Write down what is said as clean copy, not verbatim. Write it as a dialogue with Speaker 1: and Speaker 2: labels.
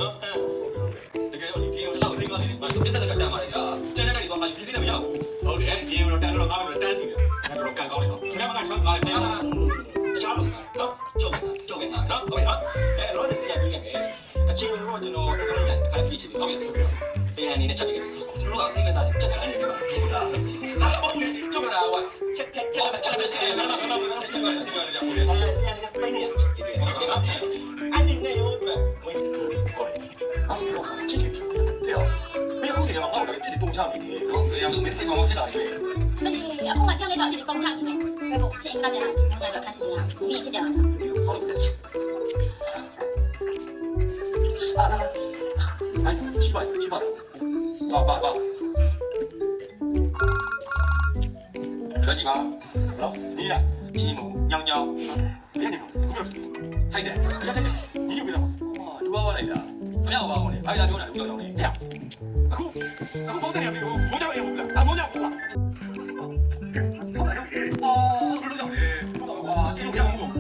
Speaker 1: နော်တကယ်တော့ဒီ game ကိုတော့သိမှနေတယ်ဘာလို့ပြဿနာကတန်းပါလဲကြာကျန်တဲ့တိုင်းတော့ငါဒီသေးနဲ့မရဘူးဟုတ်တယ် game ကိုတော့တန်းတော့ငါပဲတန်းစီတယ်ငါတို့ကန်ကောင်းတယ်နော်ခင်ဗျားမကချမ်းငါလည်းပြန်လာတခြားလို့နော်ကျုပ်ကနော်ဟုတ်နော်ရောစစ်ရပြီးရတယ်အချင်းတို့ကျွန်တော်ဒီကနေ့ခါကြည့်ချင်တယ်ဟုတ်ပြီဆရာအနေနဲ့ချက်ပြီးတို့ကစိတ်မစားချက်ချလာနေတယ်ပါဟုတ်လားဟုတ်ပြီကျုပ်ကဟိုချက်နော်ဆရာနေတိုင်းနေရတယ်အဲ့ဒီနေရောဝင်ဟုတ်ချစ်တယ်ပြောမင်းအခုဒီမှာငါ့ကိုဒီပုံချနေတယ်နော်ဆရာမင်းစိတ်ကောင်းဖြစ်လာတယ်
Speaker 2: မလေးအခုမှကြောက်လိုက်တော့ဒီပုံချနေတယ်ဘယ်ကိုချင်းကပြန်ငါတော့ခက်စီလာပြီးဖြစ်တယ်
Speaker 1: ဟုတ်တယ်အဲ့ချိပါပါကြည့်ပါနော်ဒီလားဒီမို့ညောင်ဒီနေကိုထိုက်တယ်ရက်တယ်ဒီလိုပြတော့လူဝါလိုက်တာမရပါဘူးလေဘာလာပြောတာလူကြောင်နေဟဲ့အခုပုံစံရပြီကိုမိုးကြောင်ရေဘူးလားအမိုးကြောင်ဘူးလားဟုတ်တယ်အော်ဘယ်လိုကြောင်လဲကွာရှင်းကြောင်ဘူး